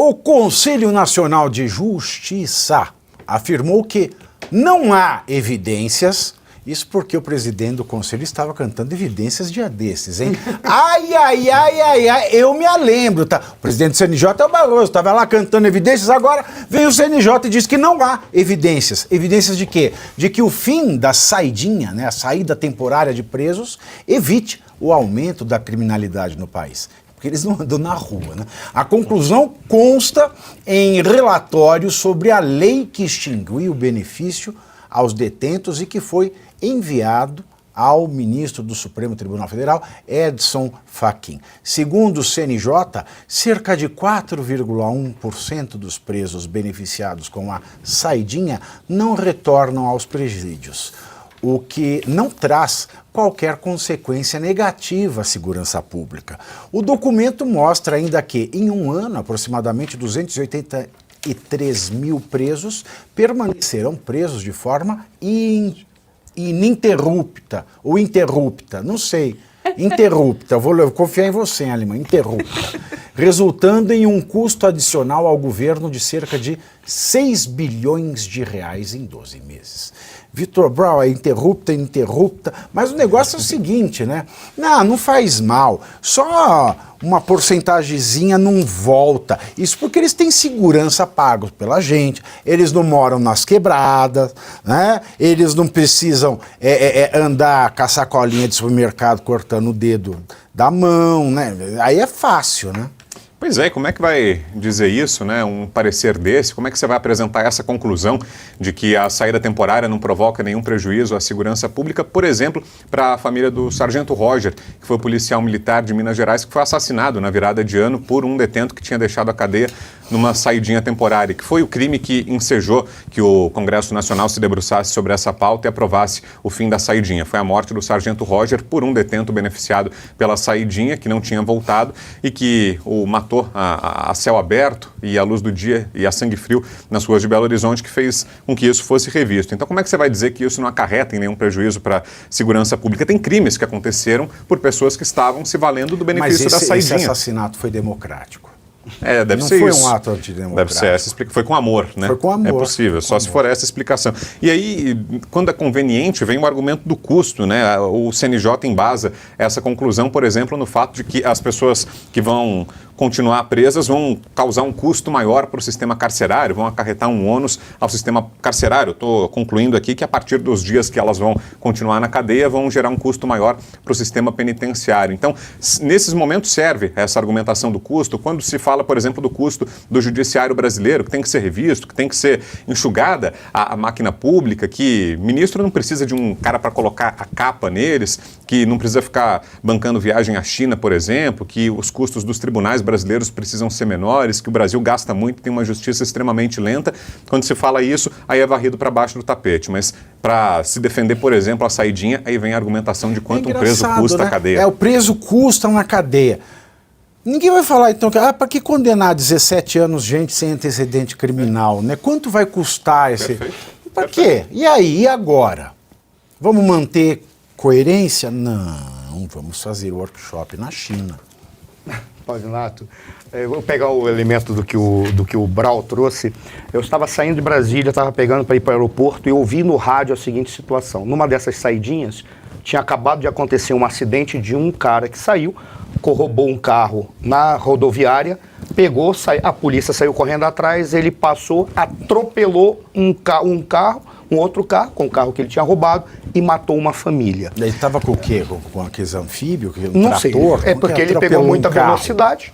O Conselho Nacional de Justiça afirmou que não há evidências, isso porque o presidente do Conselho estava cantando evidências dia desses, hein? Ai, eu me lembro, tá? O presidente do CNJ é o Barroso, estava lá cantando evidências, agora vem o CNJ e diz que não há evidências. Evidências de quê? De que o fim da saidinha, né, a saída temporária de presos, evite o aumento da criminalidade no país. Porque eles não andam na rua, né? A conclusão consta em relatório sobre a lei que extinguiu o benefício aos detentos e que foi enviado ao ministro do Supremo Tribunal Federal, Edson Fachin. Segundo o CNJ, cerca de 4,1% dos presos beneficiados com a saidinha não retornam aos presídios, o que não traz qualquer consequência negativa à segurança pública. O documento mostra ainda que, em um ano, aproximadamente 283 mil presos permanecerão presos de forma ininterrupta, ou interrupta, não sei, interrupta, vou confiar em você, hein, Alemã, interrupta, resultando em um custo adicional ao governo de cerca de 6 bilhões de reais em 12 meses. Vitor Brown, é interrupta, mas o negócio é o seguinte, né? Não faz mal, só uma porcentagemzinha não volta. Isso porque eles têm segurança pagos pela gente, eles não moram nas quebradas, né? Eles não precisam andar com a sacolinha de supermercado cortando o dedo da mão, né? Aí é fácil, né? Pois é, como é que vai dizer isso, né? Um parecer desse, como é que você vai apresentar essa conclusão de que a saída temporária não provoca nenhum prejuízo à segurança pública, por exemplo, para a família do Sargento Roger, que foi policial militar de Minas Gerais, que foi assassinado na virada de ano por um detento que tinha deixado a cadeia numa saidinha temporária, que foi o crime que ensejou que o Congresso Nacional se debruçasse sobre essa pauta e aprovasse o fim da saidinha. Foi a morte do Sargento Roger por um detento beneficiado pela saidinha, que não tinha voltado e que o matou a céu aberto e à luz do dia e a sangue frio nas ruas de Belo Horizonte, que fez com que isso fosse revisto. Então, como é que você vai dizer que isso não acarreta em nenhum prejuízo para a segurança pública? Tem crimes que aconteceram por pessoas que estavam se valendo do benefício da saidinha. Esse assassinato foi democrático. Deve ser isso. Não foi um ato antidemocrático. Deve ser essa explicação. Foi com amor, né? Foi com amor. É possível, só se for essa explicação. E aí, quando é conveniente, vem o argumento do custo, né? O CNJ embasa essa conclusão, por exemplo, no fato de que as pessoas que vão continuar presas vão causar um custo maior para o sistema carcerário, vão acarretar um ônus ao sistema carcerário. Estou concluindo aqui que a partir dos dias que elas vão continuar na cadeia, vão gerar um custo maior para o sistema penitenciário. Então, nesses momentos serve essa argumentação do custo, quando se fala, por exemplo, do custo do judiciário brasileiro, que tem que ser revisto, que tem que ser enxugada a máquina pública, que ministro não precisa de um cara para colocar a capa neles, que não precisa ficar bancando viagem à China, por exemplo, que os custos dos tribunais brasileiros precisam ser menores, que o Brasil gasta muito, tem uma justiça extremamente lenta. Quando se fala isso, aí é varrido para baixo do tapete. Mas para se defender, por exemplo, a saidinha, aí vem a argumentação de quanto um preso custa, né? A cadeia. O preso custa na cadeia. Ninguém vai falar, então, para que condenar 17 anos gente sem antecedente criminal, né? Quanto vai custar esse... Para quê? E aí, e agora? Vamos manter coerência? Não, vamos fazer workshop na China. Pavinato, vou pegar o elemento do que o Brau trouxe. Eu estava saindo de Brasília, estava pegando para ir para o aeroporto e ouvi no rádio a seguinte situação. Numa dessas saidinhas, tinha acabado de acontecer um acidente de um cara que saiu, corroborou um carro na rodoviária, pegou, a polícia saiu correndo atrás, ele passou, atropelou um outro carro, com o carro que ele tinha roubado, e matou uma família. Ele estava com o quê? Com aqueles anfíbios? Não sei, é porque ele pegou muita velocidade.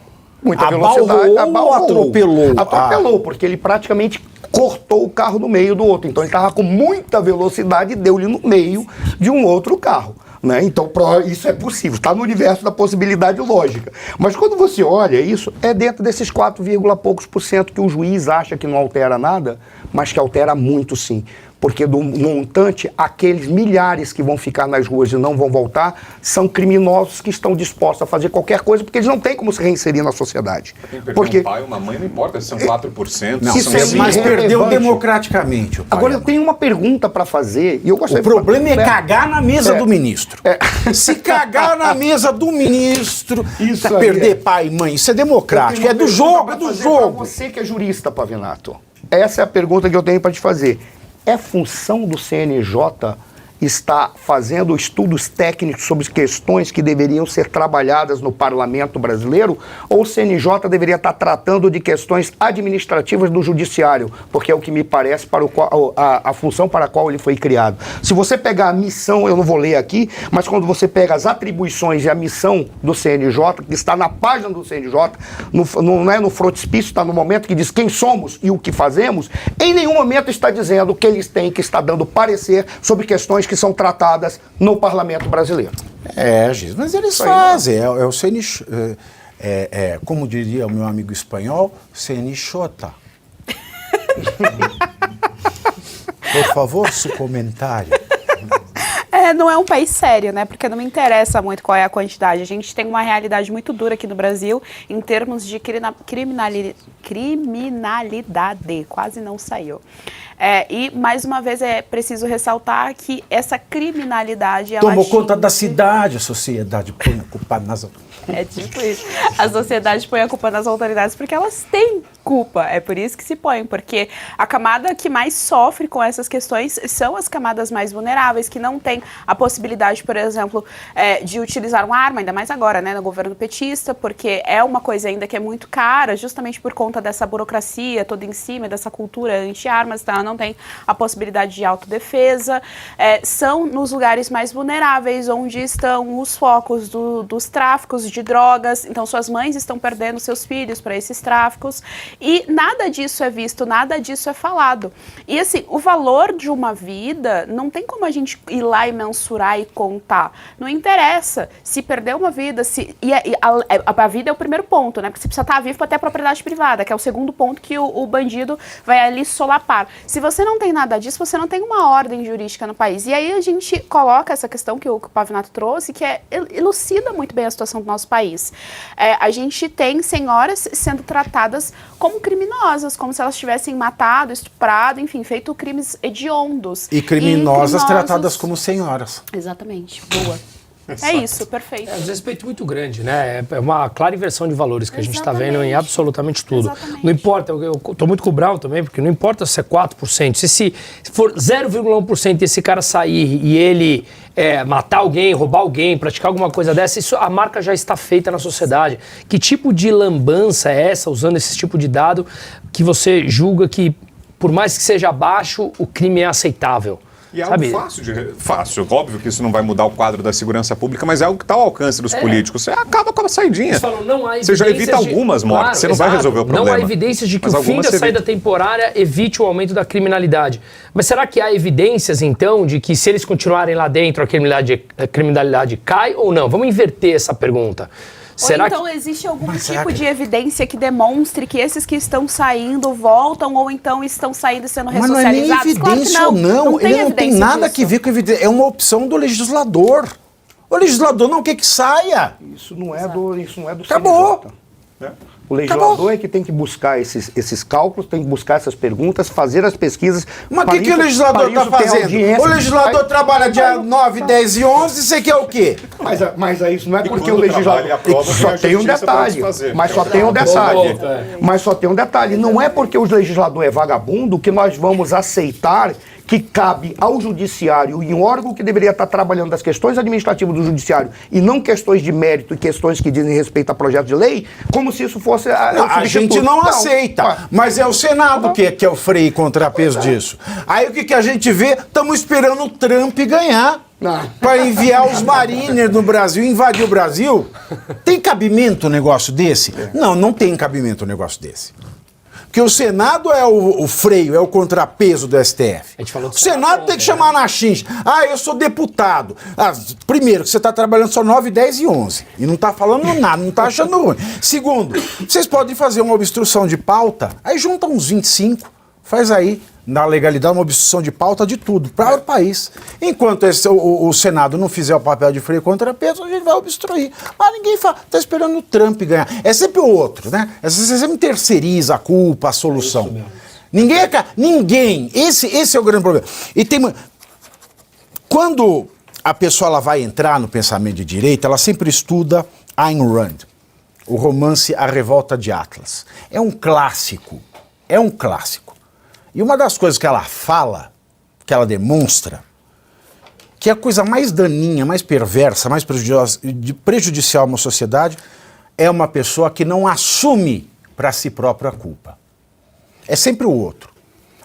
Abalou ou atropelou? Atropelou, porque ele praticamente cortou o carro no meio do outro. Então ele estava com muita velocidade e deu-lhe no meio de um outro carro. Né? Então isso é possível, está no universo da possibilidade lógica. Mas quando você olha isso, é dentro desses 4, poucos % que o juiz acha que não altera nada, mas que altera muito sim. porque do montante, aqueles milhares que vão ficar nas ruas e não vão voltar, são criminosos que estão dispostos a fazer qualquer coisa, porque eles não têm como se reinserir na sociedade. Quem perdeu Porque um pai, uma mãe, não importa se são 4%, Não, são mas 5%. perdeu democraticamente o pai. Agora eu tenho uma pergunta para fazer e eu gostaria O problema é cagar na mesa do ministro. Se cagar na mesa do ministro, Isso aí perder pai e mãe, isso é democrático, é do jogo, é do jogo. Você que é jurista, Pavinato, essa é a pergunta que eu tenho para te fazer. É função do CNJ estar fazendo estudos técnicos sobre questões que deveriam ser trabalhadas no parlamento brasileiro, ou o CNJ deveria estar tratando de questões administrativas do judiciário, porque é o que me parece para o qual, a função para a qual ele foi criado. Se você pegar a missão, eu não vou ler aqui, mas quando você pega as atribuições e a missão do CNJ, que está na página do CNJ, não é no frontispício, está no momento que diz quem somos e o que fazemos, em nenhum momento está dizendo que eles têm que estar dando parecer sobre questões que são tratadas no parlamento brasileiro. Giz, mas eles fazem, é o CNJ, como diria o meu amigo espanhol, CNJ. Por favor, seu comentário. Não é um país sério, né? Porque não me interessa muito qual é a quantidade. A gente tem uma realidade muito dura aqui no Brasil em termos de criminalidade. Quase não saiu. E, mais uma vez, é preciso ressaltar que essa criminalidade... Tomou conta da cidade, a sociedade põe a culpa nas... É tipo isso. A sociedade põe a culpa nas autoridades porque elas têm culpa. É por isso que se põe, porque a camada que mais sofre com essas questões são as camadas mais vulneráveis, que não têm a possibilidade, por exemplo, de utilizar uma arma, ainda mais agora, né, no governo petista, porque é uma coisa ainda que é muito cara, justamente por conta dessa burocracia toda em cima, dessa cultura anti-armas, então ela não tem a possibilidade de autodefesa. São nos lugares mais vulneráveis, onde estão os focos dos tráficos de drogas, então suas mães estão perdendo seus filhos para esses tráficos, e nada disso é visto, nada disso é falado. E assim, o valor de uma vida, não tem como a gente ir lá e mensurar e contar. Não interessa se perder uma vida, a vida é o primeiro ponto, né? Porque você precisa estar vivo para ter a propriedade privada, que é o segundo ponto que o bandido vai ali solapar. Se você não tem nada disso, você não tem uma ordem jurídica no país. E aí a gente coloca essa questão que o Pavinato trouxe, que elucida muito bem a situação do nosso país. A gente tem senhoras sendo tratadas como criminosas, como se elas tivessem matado, estuprado, enfim, feito crimes hediondos. E criminosas tratadas como senhoras. Exatamente. Boa. É isso, perfeito. É um desrespeito muito grande, né? É uma clara inversão de valores que a gente está vendo em absolutamente tudo. Exatamente. Não importa, eu estou muito com o Brau também, porque não importa se é 4%. Se for 0,1% e esse cara sair e ele matar alguém, roubar alguém, praticar alguma coisa dessa, a marca já está feita na sociedade. Que tipo de lambança é essa, usando esse tipo de dado, que você julga que, por mais que seja baixo, o crime é aceitável? E é algo fácil. Óbvio que isso não vai mudar o quadro da segurança pública, mas é algo que está ao alcance dos políticos. Você acaba com a saidinha. Eles falam, não há você já evita algumas mortes, claro, você não vai resolver o problema. Não há evidências de que o fim da saída temporária evite o aumento da criminalidade. Mas será que há evidências, então, de que se eles continuarem lá dentro, a criminalidade cai ou não? Vamos inverter essa pergunta. Será então existe algum tipo de evidência que demonstre que esses que estão saindo voltam ou então estão saindo e sendo ressocializados? Mas não é nem evidência ou não. Ele não tem nada que ver com evidência. É uma opção do legislador. O legislador não quer que saia. Isso não é do Acabou. CNJ. O legislador é que tem que buscar esses cálculos, tem que buscar essas perguntas, fazer as pesquisas. Mas o que o legislador está fazendo? O legislador trabalha dia 9, 10 e 11, você quer o quê? Mas isso não é porque o legislador... Só tem um detalhe. Mas só tem um detalhe. Mas só tem um detalhe. Não é porque o legislador é vagabundo que nós vamos aceitar que cabe ao judiciário e um órgão que deveria estar trabalhando das questões administrativas do judiciário e não questões de mérito e questões que dizem respeito a projetos de lei, como se isso fosse... a gente não aceita, mas é o Senado que é o freio e contrapeso disso. Aí o que a gente vê? Estamos esperando o Trump ganhar para enviar os mariners no Brasil, invadir o Brasil. Tem cabimento um negócio desse? Não tem cabimento um negócio desse. Porque o Senado é o freio, é o contrapeso do STF. O Senado tem que chamar na chincha. Eu sou deputado. Primeiro, que você está trabalhando só 9, 10 e 11. E não está falando nada, não está achando ruim. Segundo, vocês podem fazer uma obstrução de pauta, aí junta uns 25, faz aí na legalidade, uma obstrução de pauta de tudo, para o país. Enquanto o Senado não fizer o papel de freio contrapeso, a gente vai obstruir. Mas ninguém fala, está esperando o Trump ganhar. É sempre o outro, né? Você sempre terceiriza a culpa, a solução. Ninguém. Esse é o grande problema. E quando a pessoa ela vai entrar no pensamento de direita, ela sempre estuda Ayn Rand, o romance A Revolta de Atlas. É um clássico. É um clássico. E uma das coisas que ela fala, que ela demonstra, que é a coisa mais daninha, mais perversa, mais prejudicial a uma sociedade, é uma pessoa que não assume para si própria a culpa. É sempre o outro.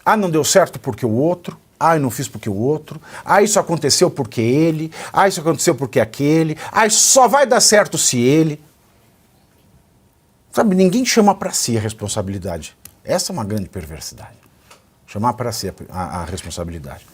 Ah, não deu certo porque o outro. Ah, eu não fiz porque o outro. Ah, isso aconteceu porque ele. Ah, isso aconteceu porque aquele. Ah, isso só vai dar certo se ele. Sabe, ninguém chama para si a responsabilidade. Essa é uma grande perversidade. Chamar para si a responsabilidade.